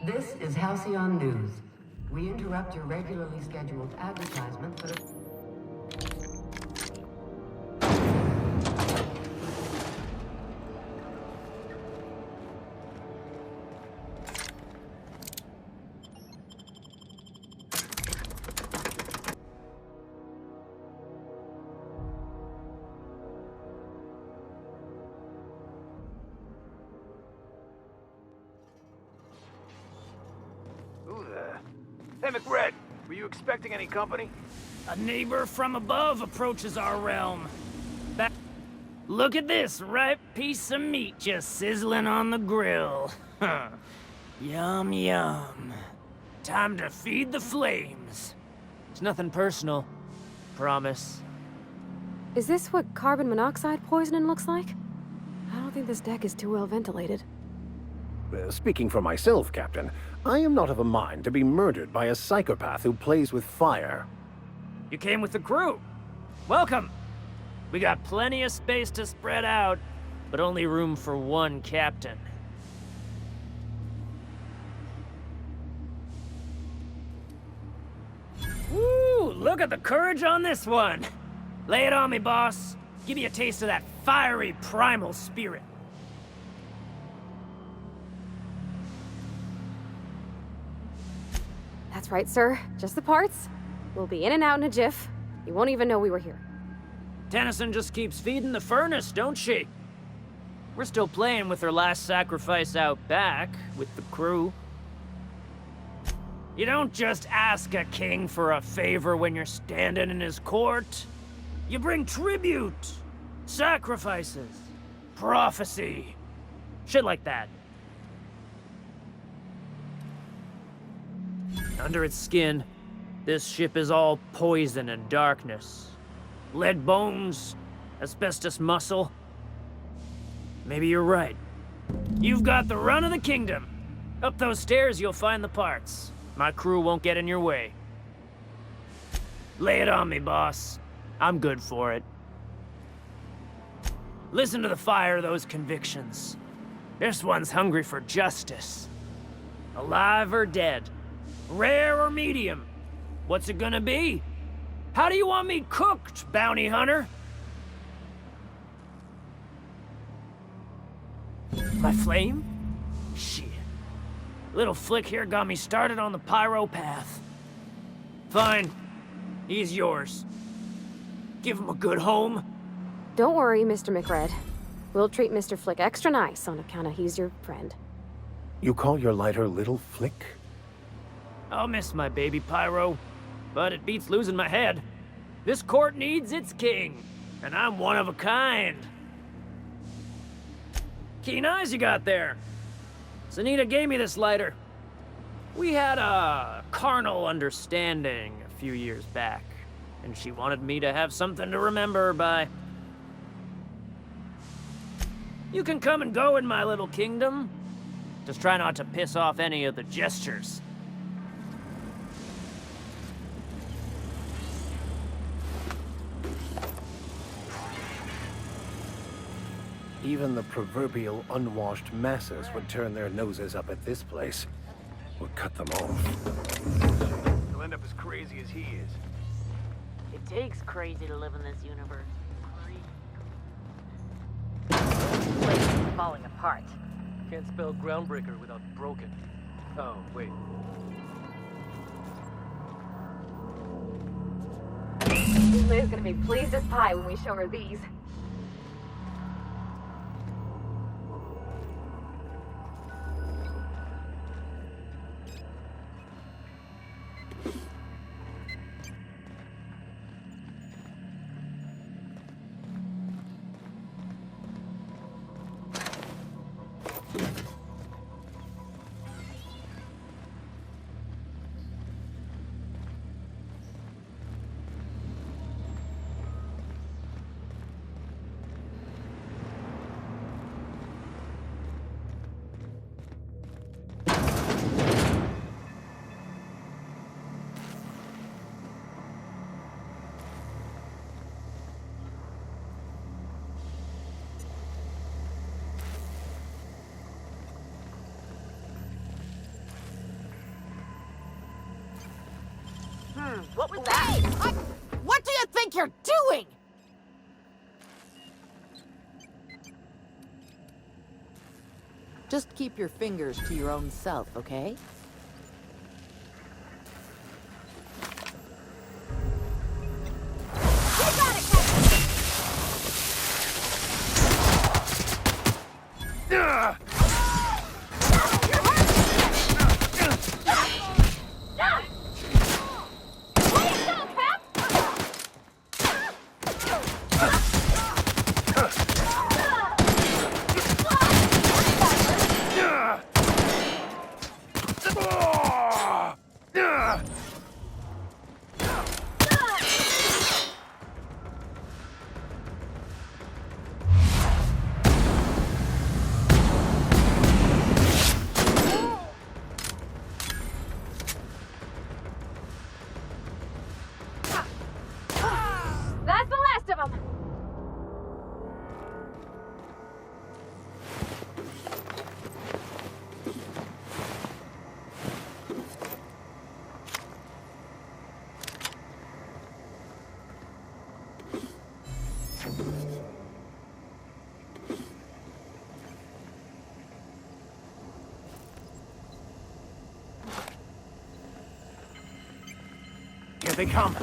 This is Halcyon News. We interrupt your regularly scheduled advertisement for the... Who the... Hey, McRed, were you expecting any company? A neighbor from above approaches our realm. Look at this ripe piece of meat just sizzling on the grill. Yum, yum. Time to feed the flames. It's nothing personal. Promise. Is this what carbon monoxide poisoning looks like? I don't think this deck is too well ventilated. Speaking for myself, Captain, I am not of a mind to be murdered by a psychopath who plays with fire. You came with the crew. Welcome. We got plenty of space to spread out, but only room for one captain. Woo! Look at the courage on this one. Lay it on me, boss. Give me a taste of that fiery primal spirit. That's right, sir. Just the parts. We'll be in and out in a jiff. You won't even know we were here. Tennyson just keeps feeding the furnace, don't she? We're still playing with her last sacrifice out back, with the crew. You don't just ask a king for a favor when you're standing in his court. You bring tribute, sacrifices, prophecy, shit like that. Under its skin, this ship is all poison and darkness. Lead bones, asbestos muscle. Maybe you're right. You've got the run of the kingdom. Up those stairs, you'll find the parts. My crew won't get in your way. Lay it on me, boss. I'm good for it. Listen to the fire of those convictions. This one's hungry for justice. Alive or dead. Rare or medium? What's it gonna be? How do you want me cooked, bounty hunter? My flame? Shit. Little Flick here got me started on the pyro path. Fine. He's yours. Give him a good home. Don't worry, Mr. McRed. We'll treat Mr. Flick extra nice on account of he's your friend. You call your lighter Little Flick? I'll miss my baby Pyro, but it beats losing my head. This court needs its king, and I'm one of a kind. Keen eyes you got there. Sunita gave me this lighter. We had a carnal understanding a few years back, and she wanted me to have something to remember her by. You can come and go in my little kingdom. Just try not to piss off any of the gestures. Even the proverbial unwashed masses would turn their noses up at this place. Or cut them off. He'll end up as crazy as he is. It takes crazy to live in this universe. The place is falling apart. Can't spell groundbreaker without broken. Oh, wait. Liv's gonna be pleased as pie when we show her these. What was that? What do you think you're doing? Just keep your fingers to your own self, okay? That's the last of them! Here they come.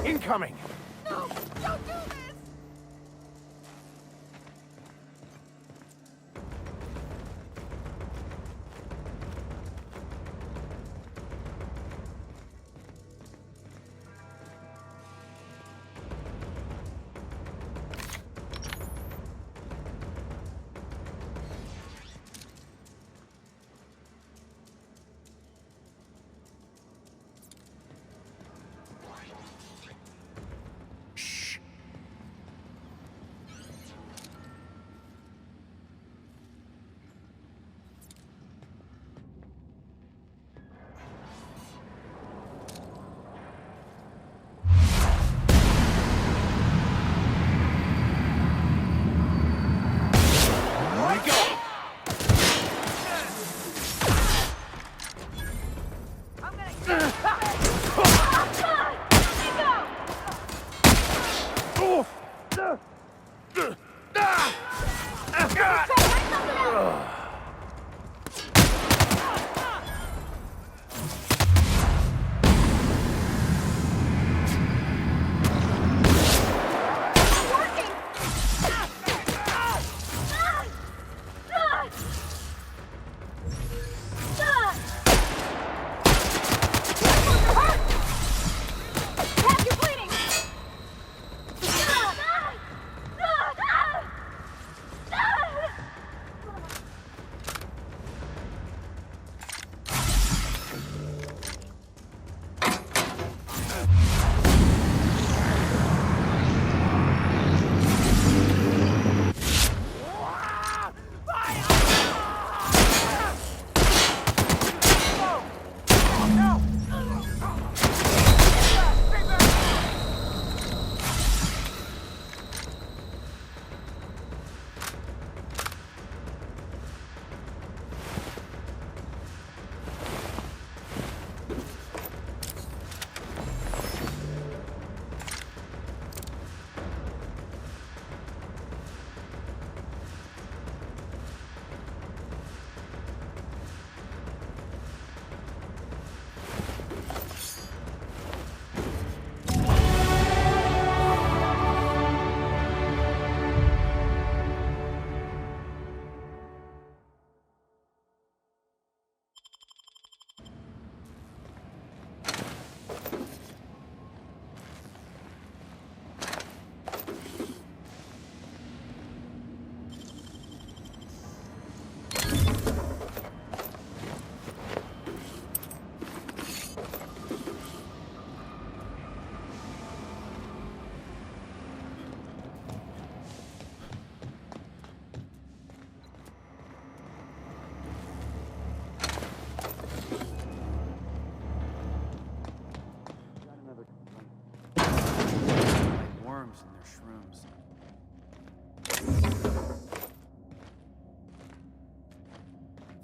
Incoming! No! Don't do this!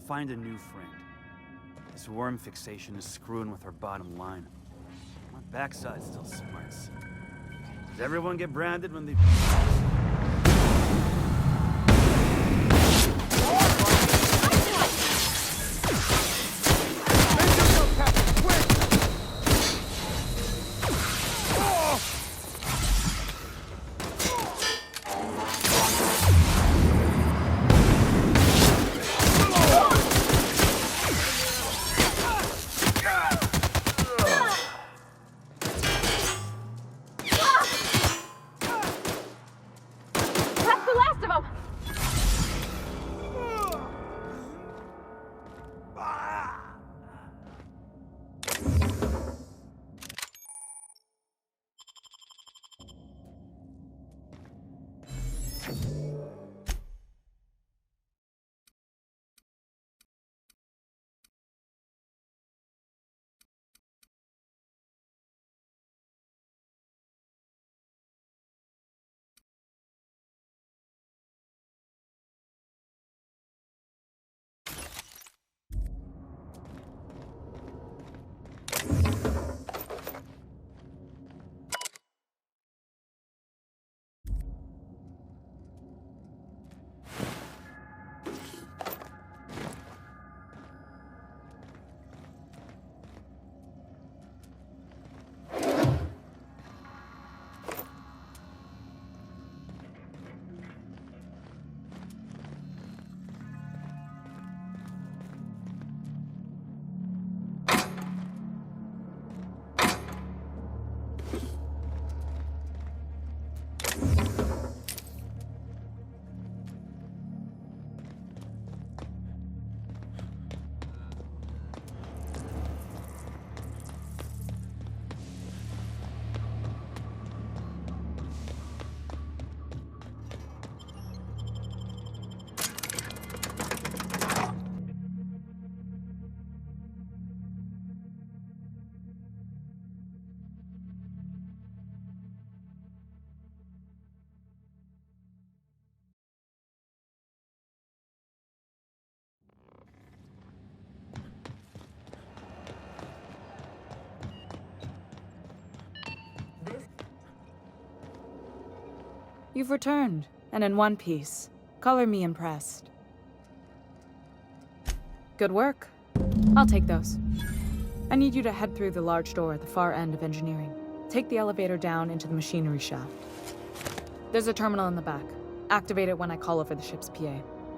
find a new friend. This worm fixation is screwing with our bottom line. My backside still smarts. Does everyone get branded when they... That's the last of them! You've returned, and in one piece. Color me impressed. Good work. I'll take those. I need you to head through the large door at the far end of engineering. Take the elevator down into the machinery shaft. There's a terminal in the back. Activate it when I call over the ship's PA.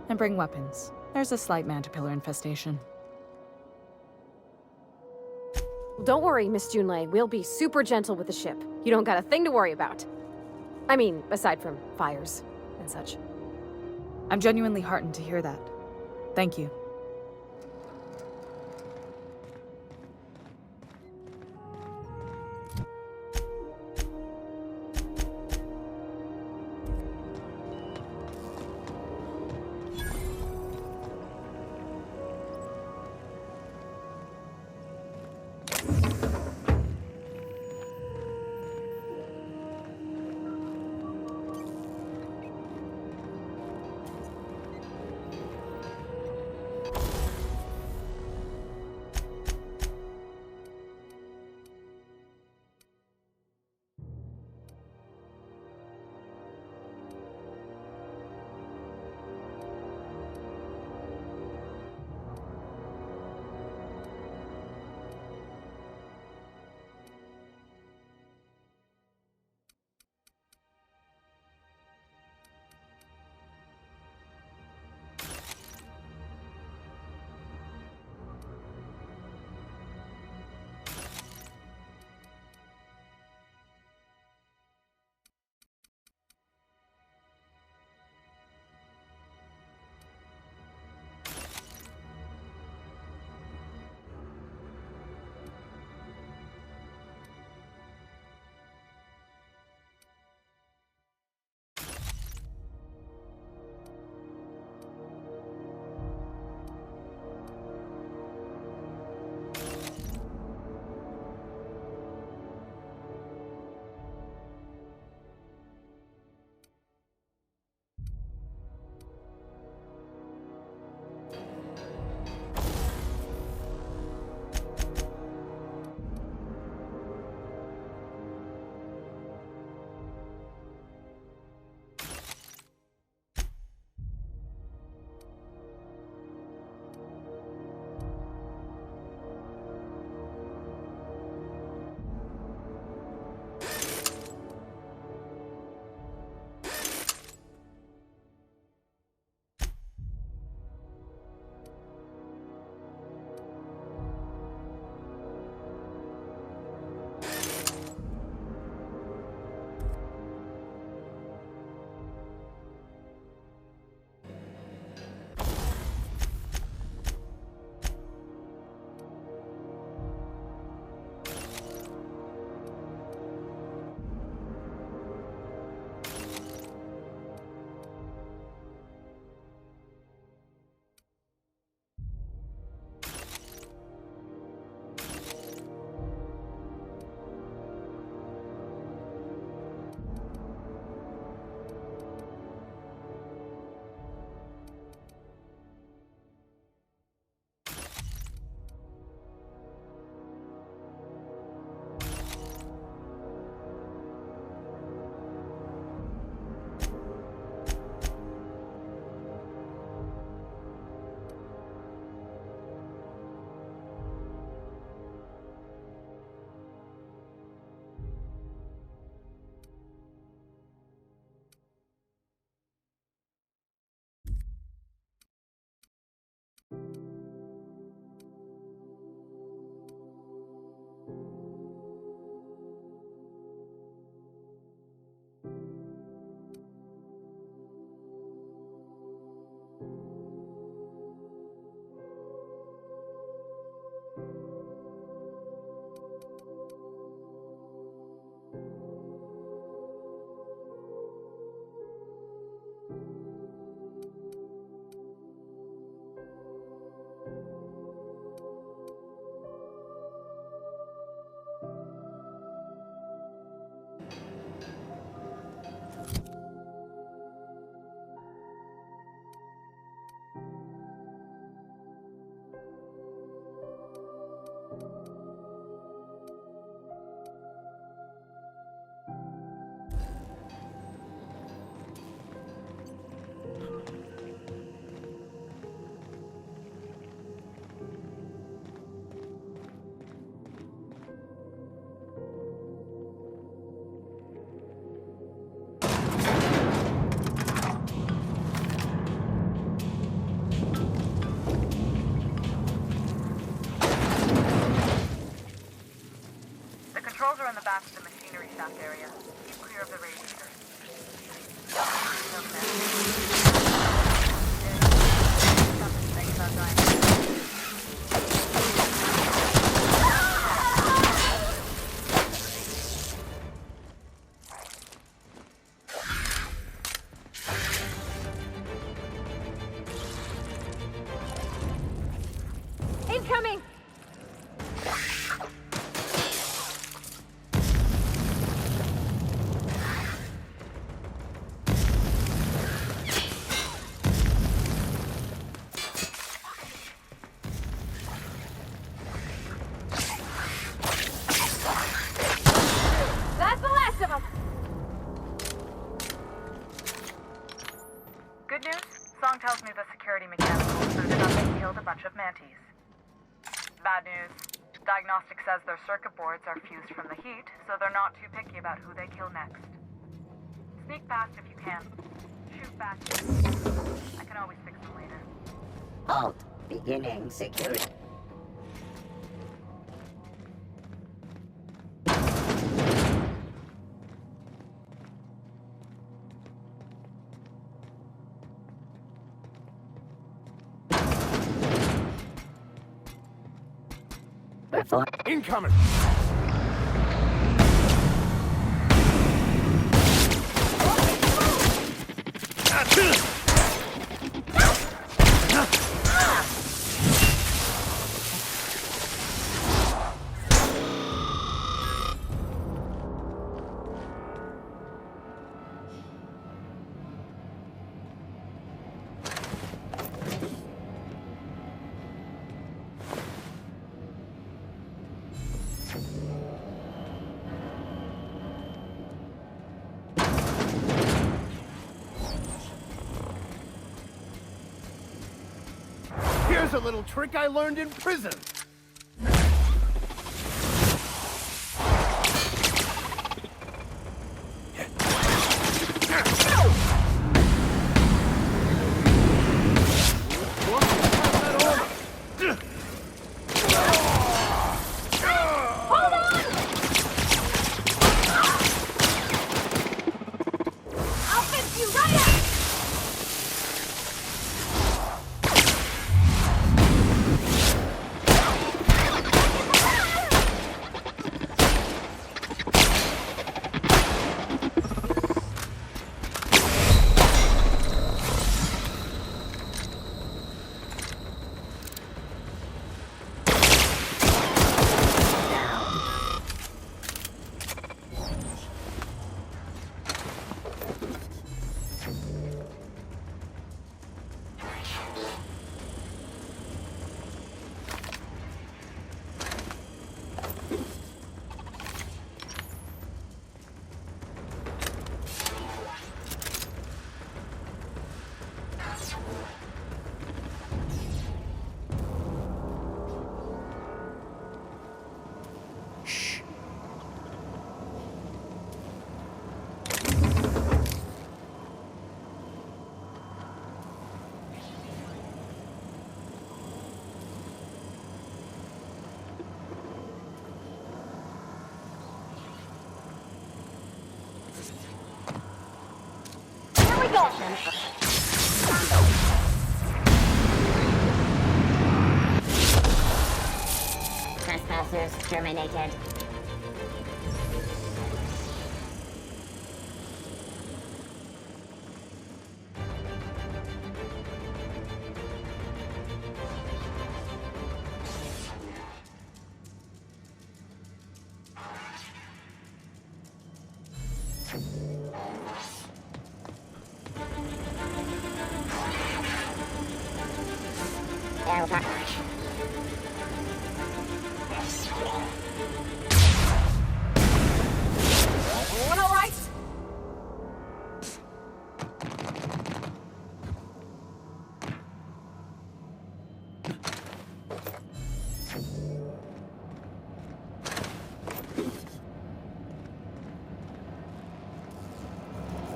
And bring weapons. There's a slight mantipillar infestation. Don't worry, Miss Junlei. We'll be super gentle with the ship. You don't got a thing to worry about. I mean, aside from fires and such. I'm genuinely heartened to hear that. Thank you. news? Song tells me the security mechanicals booted up and killed a bunch of mantis. Bad news. Diagnostic says their circuit boards are fused from the heat, so they're not too picky about who they kill next. Sneak past if you can. Shoot back. I can always fix them later. Halt. Beginning security. Incoming! Here's a little trick I learned in prison. Trespassers terminated.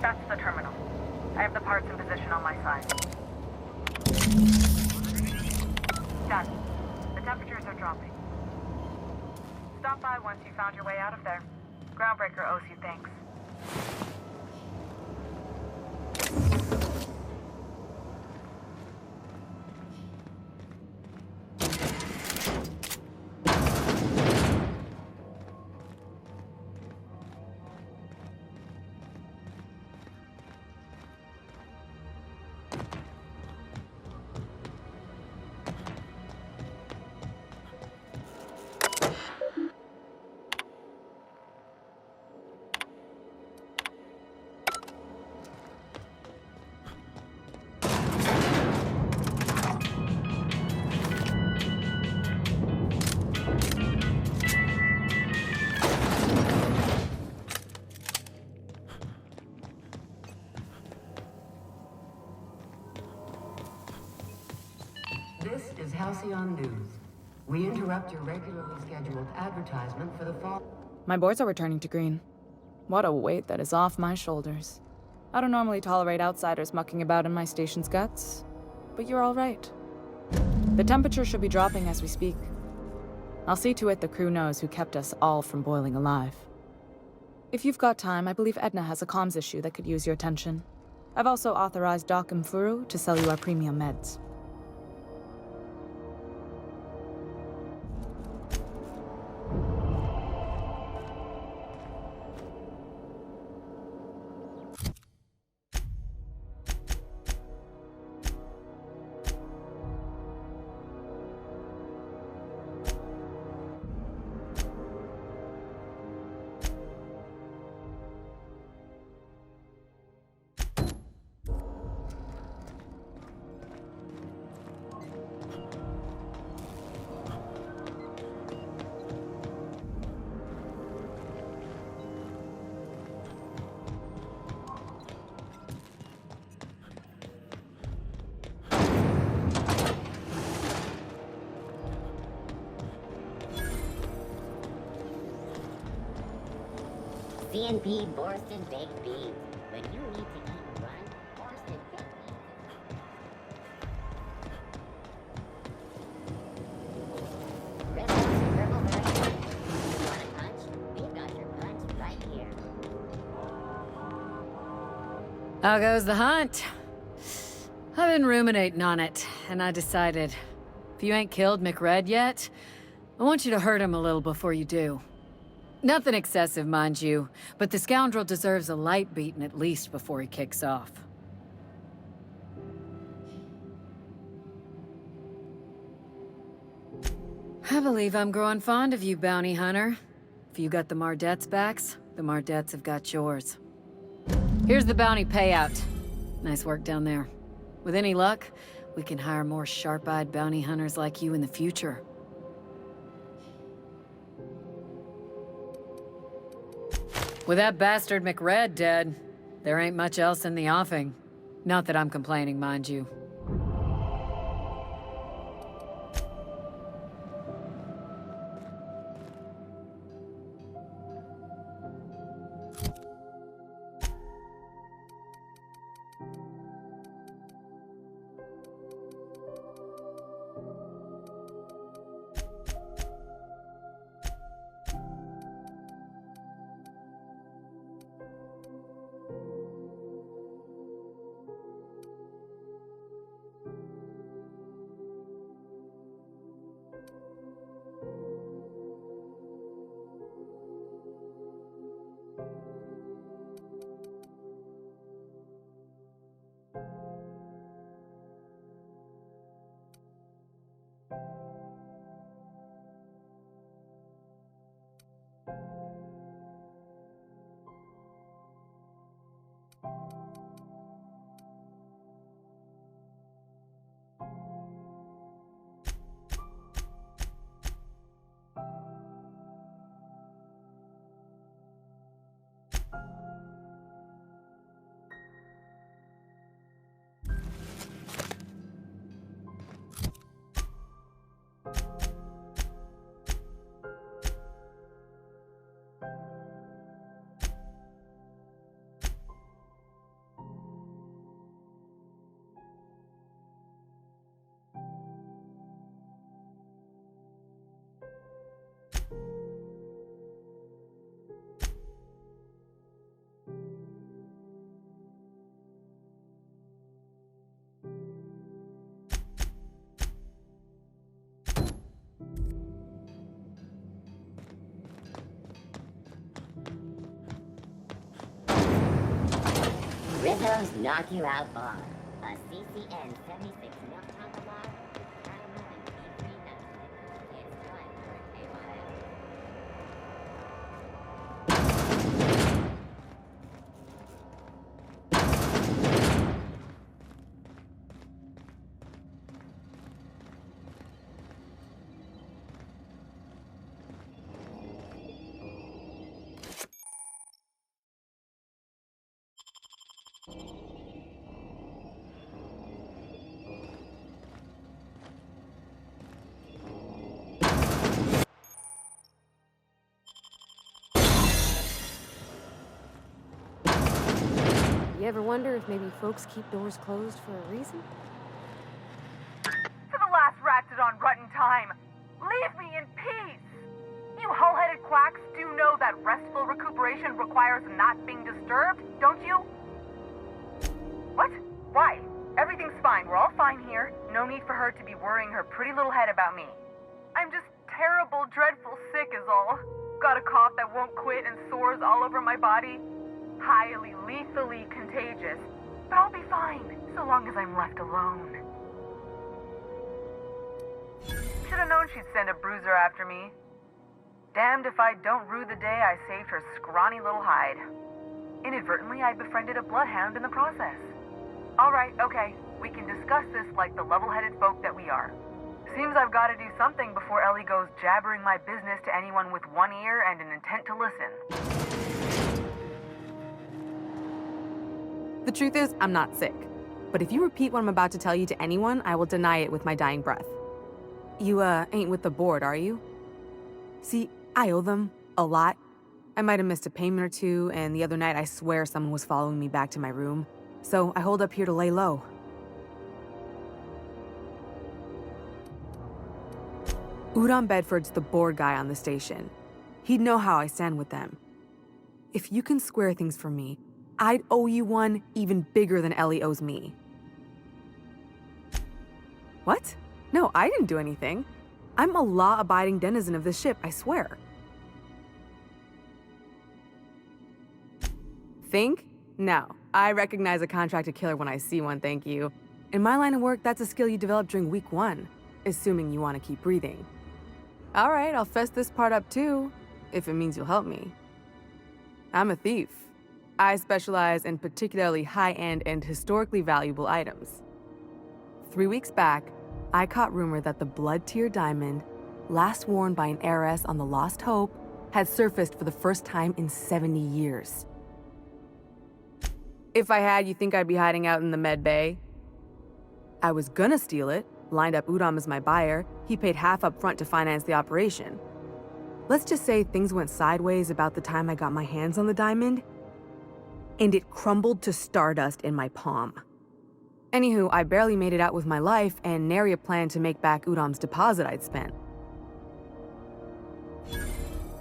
That's the terminal. I have the parts in position on my side. Done. The temperatures are dropping. Stop by once you found your way out of there. Groundbreaker owes you thanks. This is Halcyon News. We interrupt your regularly scheduled advertisement for the fall. My boards are returning to green. What a weight that is off my shoulders. I don't normally tolerate outsiders mucking about in my station's guts, but you're all right. The temperature should be dropping as we speak. I'll see to it the crew knows who kept us all from boiling alive. If you've got time, I believe Edna has a comms issue that could use your attention. I've also authorized Doc and Furu to sell you our premium meds. C&B Borston baked beans. When you need to eat and run, Borston baked beans. Red Horse Purple Version. You want a punch? We've got your punch right here. How goes the hunt? I've been ruminating on it, and I decided, if you ain't killed McRed yet, I want you to hurt him a little before you do. Nothing excessive, mind you, but the scoundrel deserves a light beating at least before he kicks off. I believe I'm growing fond of you, bounty hunter. If you got the Mardets' backs, the Mardets have got yours. Here's the bounty payout. Nice work down there. With any luck, we can hire more sharp-eyed bounty hunters like you in the future. With that bastard McRed dead, there ain't much else in the offing. Not that I'm complaining, mind you. Rizzo's Knock You Out Bar. A CCN 76 milk chocolate bar with caramel and tea-free nuts. It's time for an AYL. ever wonder if maybe folks keep doors closed for a reason? For the last ratchet on rotten time, leave me in peace! You hull-headed quacks do know that restful recuperation requires not being disturbed, don't you? What? Why? Everything's fine. We're all fine here. No need for her to be worrying her pretty little head about me. I'm just terrible, dreadful sick is all. Got a cough that won't quit and sores all over my body. Highly, lethally contagious. But I'll be fine, so long as I'm left alone. Should've known she'd send a bruiser after me. Damned if I don't rue the day I saved her scrawny little hide. Inadvertently, I befriended a bloodhound in the process. Alright, okay. We can discuss this like the level-headed folk that we are. Seems I've got to do something before Ellie goes jabbering my business to anyone with one ear and an intent to listen. The truth is, I'm not sick. But if you repeat what I'm about to tell you to anyone, I will deny it with my dying breath. You, ain't with the board, are you? See, I owe them a lot. I might have missed a payment or two, and the other night I swear someone was following me back to my room. So I hold up here to lay low. Udon Bedford's the board guy on the station. He'd know how I stand with them. If you can square things for me, I'd owe you one even bigger than Ellie owes me. What? No, I didn't do anything. I'm a law-abiding denizen of this ship, I swear. Think? No. I recognize a contracted killer when I see one, thank you. In my line of work, that's a skill you develop during week 1, assuming you want to keep breathing. All right, I'll fess this part up too, if it means you'll help me. I'm a thief. I specialize in particularly high-end and historically valuable items. 3 weeks back, I caught rumor that the blood-tier diamond, last worn by an heiress on the Lost Hope, had surfaced for the first time in 70 years. If I had, you think I'd be hiding out in the med bay? I was gonna steal it, lined up Udom as my buyer. He paid half up front to finance the operation. Let's just say things went sideways about the time I got my hands on the diamond, and it crumbled to stardust in my palm. Anywho, I barely made it out with my life, and nary a plan to make back Udom's deposit I'd spent.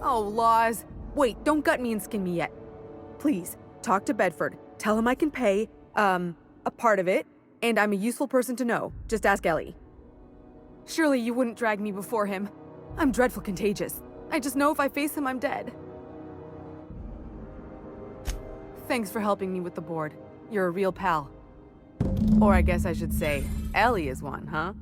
Oh, laws. Wait, don't gut me and skin me yet. Please, talk to Bedford. Tell him I can pay, a part of it, and I'm a useful person to know. Just ask Ellie. Surely you wouldn't drag me before him. I'm dreadful contagious. I just know if I face him, I'm dead. Thanks for helping me with the board. You're a real pal. Or I guess I should say, Ellie is one, huh?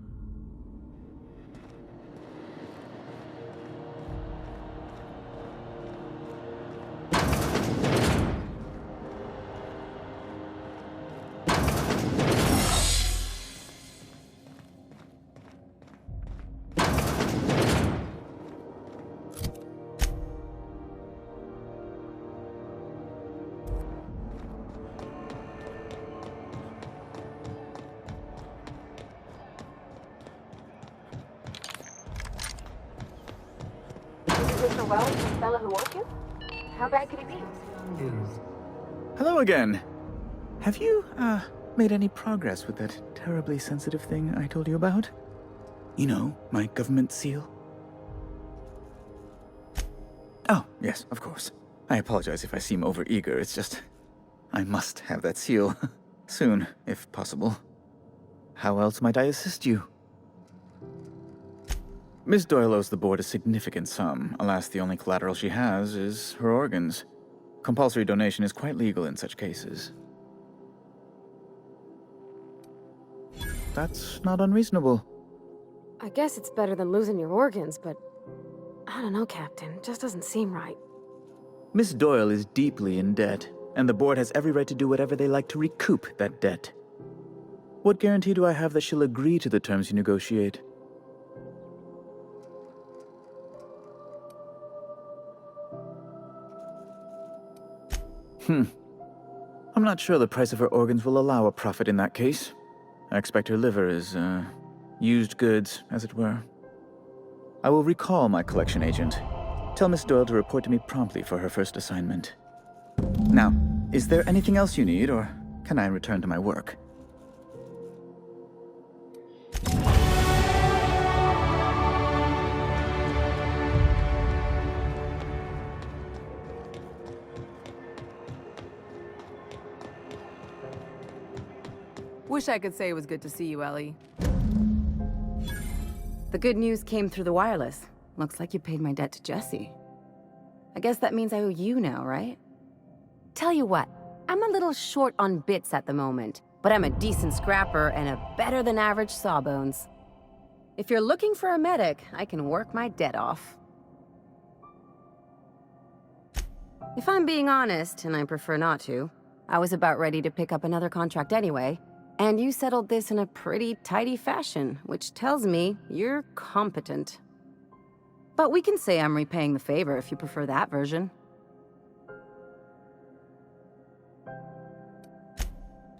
Mr. Wells, the fellow who woke you? How bad could he be? Hello again. Have you, made any progress with that terribly sensitive thing I told you about? You know, my government seal? Oh, yes, of course. I apologize if I seem overeager, it's just... I must have that seal. Soon, if possible. How else might I assist you? Miss Doyle owes the board a significant sum. Alas, the only collateral she has is her organs. Compulsory donation is quite legal in such cases. That's not unreasonable. I guess it's better than losing your organs, but... I don't know, Captain. It just doesn't seem right. Miss Doyle is deeply in debt, and the board has every right to do whatever they like to recoup that debt. What guarantee do I have that she'll agree to the terms you negotiate? I'm not sure the price of her organs will allow a profit in that case. I expect her liver is, used goods, as it were. I will recall my collection agent. Tell Miss Doyle to report to me promptly for her first assignment. Now, is there anything else you need, or can I return to my work? Wish I could say it was good to see you, Ellie. The good news came through the wireless. Looks like you paid my debt to Jesse. I guess that means I owe you now, right? Tell you what, I'm a little short on bits at the moment, but I'm a decent scrapper and a better-than-average sawbones. If you're looking for a medic, I can work my debt off. If I'm being honest, and I prefer not to, I was about ready to pick up another contract anyway, and you settled this in a pretty tidy fashion, which tells me you're competent. But we can say I'm repaying the favor if you prefer that version.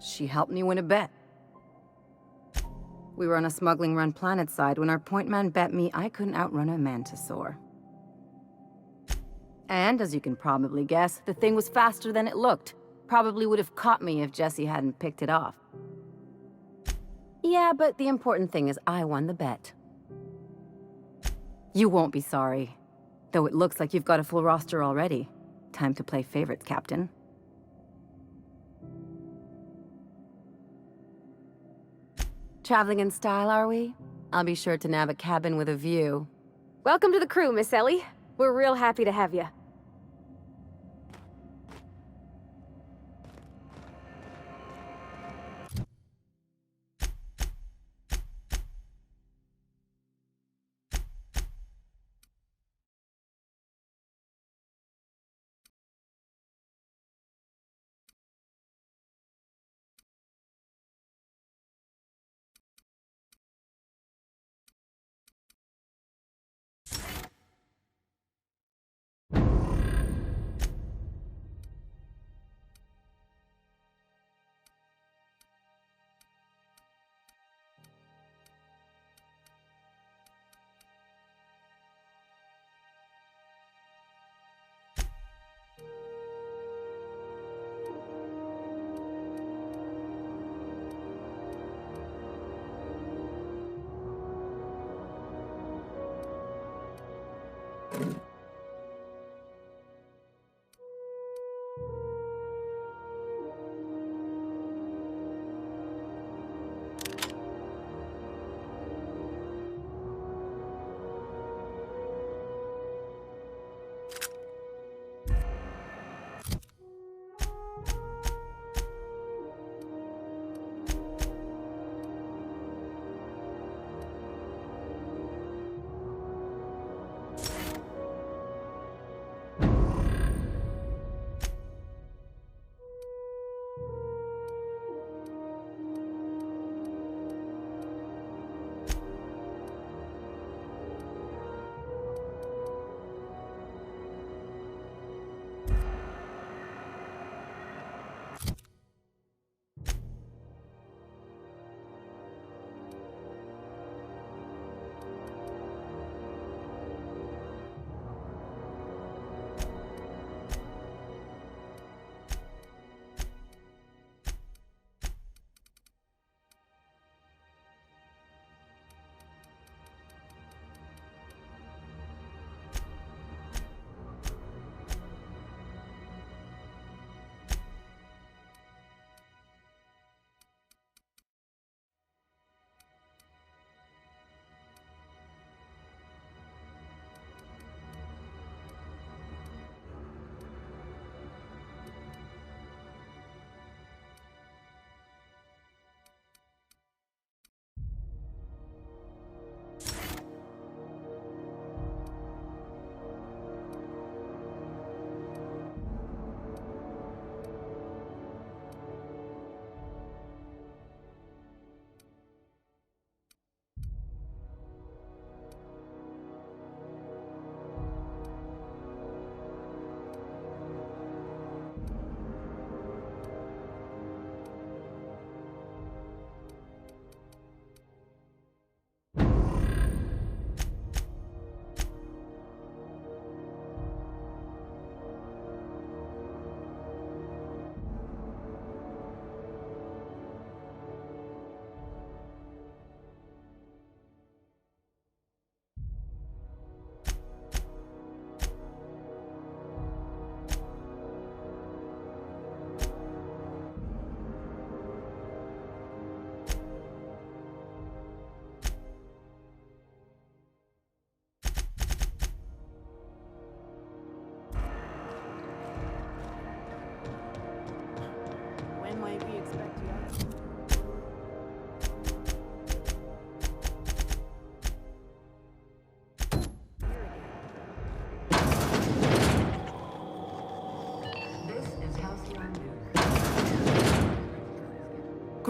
She helped me win a bet. We were on a smuggling run planetside when our point man bet me I couldn't outrun a mantisaur. And, as you can probably guess, the thing was faster than it looked. Probably would have caught me if Jesse hadn't picked it off. Yeah, but the important thing is I won the bet. You won't be sorry. Though it looks like you've got a full roster already. Time to play favorites, Captain. Traveling in style, are we? I'll be sure to nab a cabin with a view. Welcome to the crew, Miss Ellie. We're real happy to have you.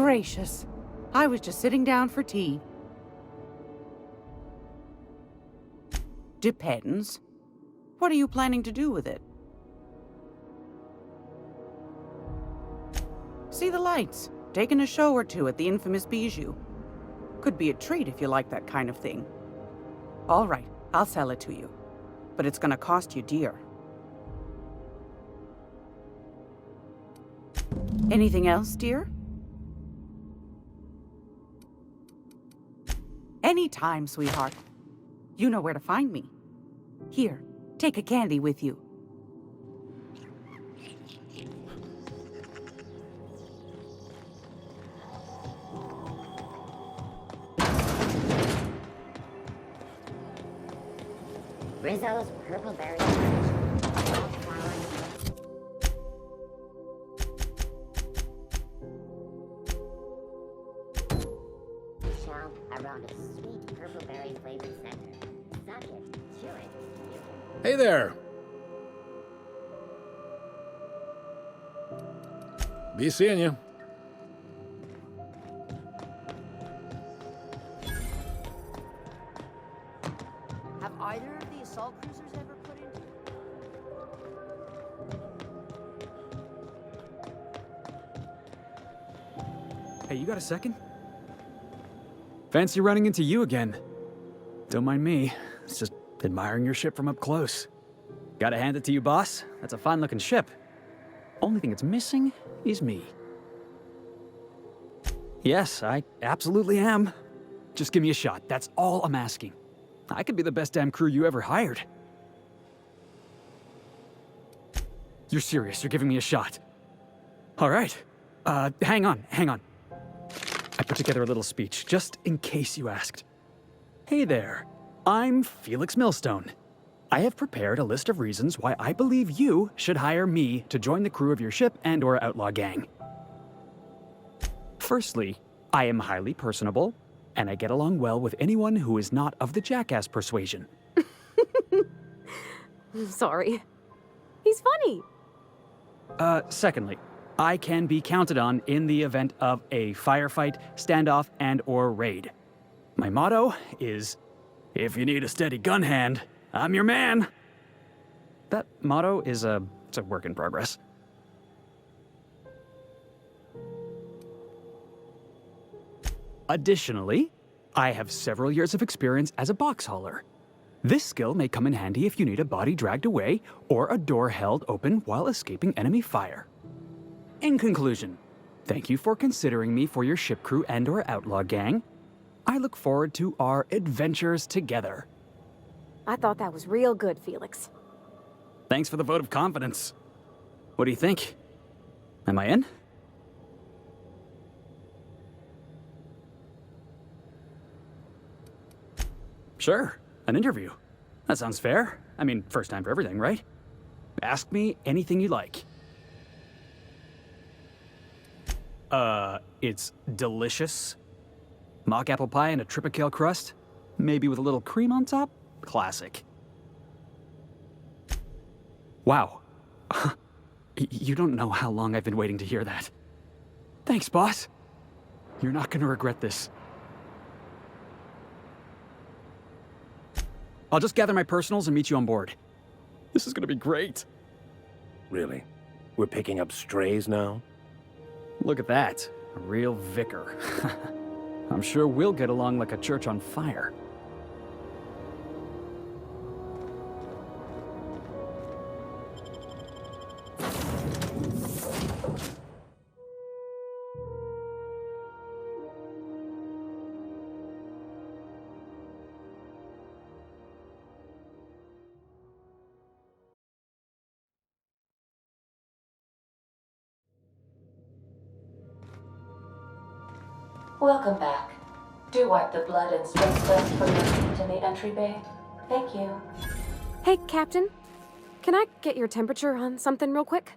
gracious. I was just sitting down for tea. Depends. What are you planning to do with it? See the lights. Taking a show or two at the infamous Bijou. Could be a treat if you like that kind of thing. All right, I'll sell it to you. But it's gonna cost you dear. Anything else, dear? Anytime, sweetheart. You know where to find me. Here, take a candy with you. Rizzo's purple berry. Shell around a sweet purple berry flavored center. Suck it, chew it. Hey there! Be seeing you. Have either of the assault cruisers ever put in? Hey, you got a second? Fancy running into you again. Don't mind me. It's just admiring your ship from up close. Gotta hand it to you, boss. That's a fine-looking ship. Only thing it's missing is me. Yes, I absolutely am. Just give me a shot. That's all I'm asking. I could be the best damn crew you ever hired. You're serious? You're giving me a shot? All right. Hang on. I put together a little speech, just in case you asked. Hey there. I'm Felix Millstone. I have prepared a list of reasons why I believe you should hire me to join the crew of your ship and/or outlaw gang. Firstly, I am highly personable, and I get along well with anyone who is not of the jackass persuasion. Sorry. He's funny. Secondly, I can be counted on in the event of a firefight, standoff, and/or raid. My motto is, if you need a steady gun hand, I'm your man. That motto is it's a work in progress. Additionally, I have several years of experience as a box hauler. This skill may come in handy if you need a body dragged away or a door held open while escaping enemy fire. In conclusion, thank you for considering me for your ship crew and/or outlaw gang. I look forward to our adventures together. I thought that was real good, Felix. Thanks for the vote of confidence. What do you think? Am I in? Sure, an interview. That sounds fair. I mean, first time for everything, right? Ask me anything you like. It's delicious. Mock apple pie and a tripicale crust, maybe with a little cream on top. Classic. Wow. You don't know how long I've been waiting to hear that. Thanks, boss. You're not gonna regret this. I'll just gather my personals and meet you on board. This is gonna be great. Really? We're picking up strays now? Look at that. A real vicar. I'm sure we'll get along like a church on fire. Welcome back. Do wipe the blood and space dust from your feet in the entry bay. Thank you. Hey, Captain. Can I get your temperature on something real quick?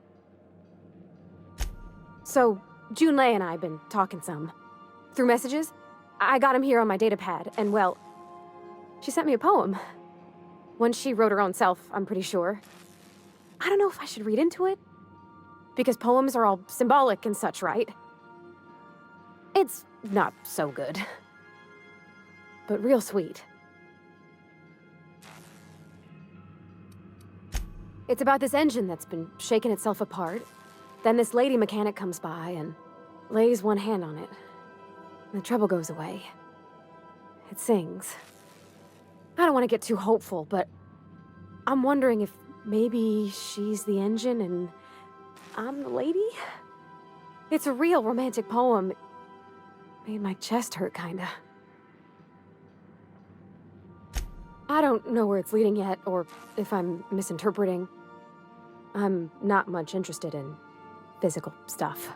So, Junlei and I have been talking some. Through messages. I got him here on my datapad, and well, she sent me a poem. One she wrote her own self, I'm pretty sure. I don't know if I should read into it. Because poems are all symbolic and such, right? It's not so good. But real sweet. It's about this engine that's been shaking itself apart. Then this lady mechanic comes by and lays one hand on it. And the trouble goes away. It sings. I don't want to get too hopeful, but I'm wondering if maybe she's the engine and I'm the lady? It's a real romantic poem. Made my chest hurt, kinda. I don't know where it's leading yet, or if I'm misinterpreting. I'm not much interested in physical stuff.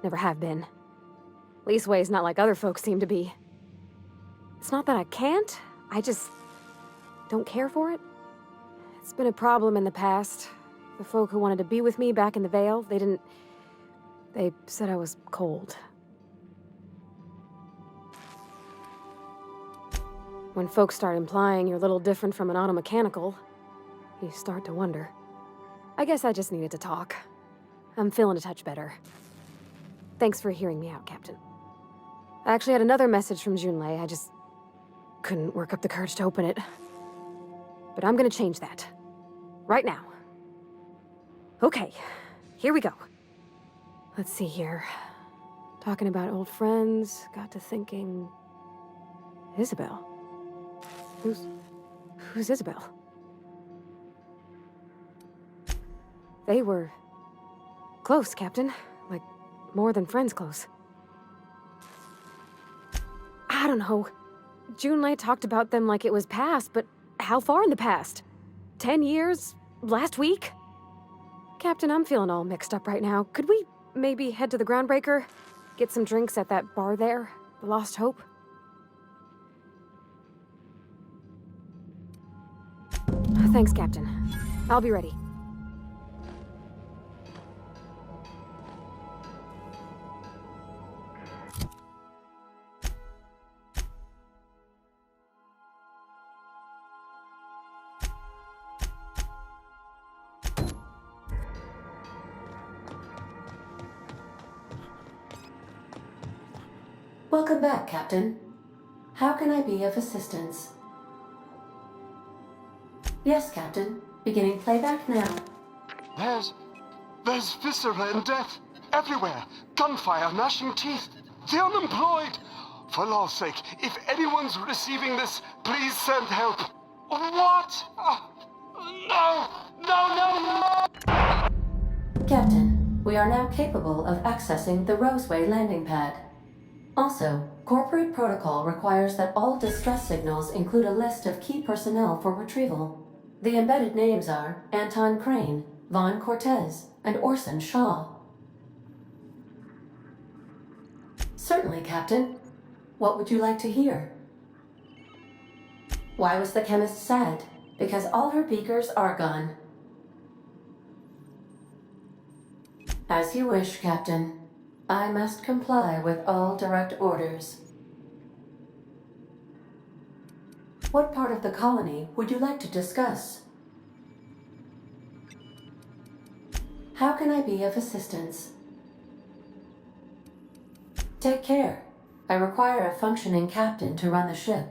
Never have been. Leastways, not like other folks seem to be. It's not that I can't, I just don't care for it. It's been a problem in the past. The folk who wanted to be with me back in the Vale, they said I was cold. When folks start implying you're a little different from an automechanical, you start to wonder. I guess I just needed to talk. I'm feeling a touch better. Thanks for hearing me out, Captain. I actually had another message from Junlei. I just couldn't work up the courage to open it. But I'm gonna change that. Right now. Okay, here we go. Let's see here. Talking about old friends, got to thinking... Isabel? Who's Isabel? They were... close, Captain. Like, more than friends close. I don't know. Junlei talked about them like it was past, but how far in the past? 10 years? Last week? Captain, I'm feeling all mixed up right now. Could we maybe head to the Groundbreaker? Get some drinks at that bar there? The Lost Hope? Thanks, Captain. I'll be ready. Welcome back, Captain. How can I be of assistance? Yes, Captain. Beginning playback now. There's viscera and death everywhere. Gunfire, gnashing teeth. The unemployed. For law's sake, if anyone's receiving this, please send help. What? No! Captain, we are now capable of accessing the Roseway landing pad. Also, corporate protocol requires that all distress signals include a list of key personnel for retrieval. The embedded names are Anton Crane, Vaughn Cortez, and Orson Shaw. Certainly, Captain. What would you like to hear? Why was the chemist sad? Because all her beakers are gone. As you wish, Captain. I must comply with all direct orders. What part of the colony would you like to discuss? How can I be of assistance? Take care. I require a functioning captain to run the ship.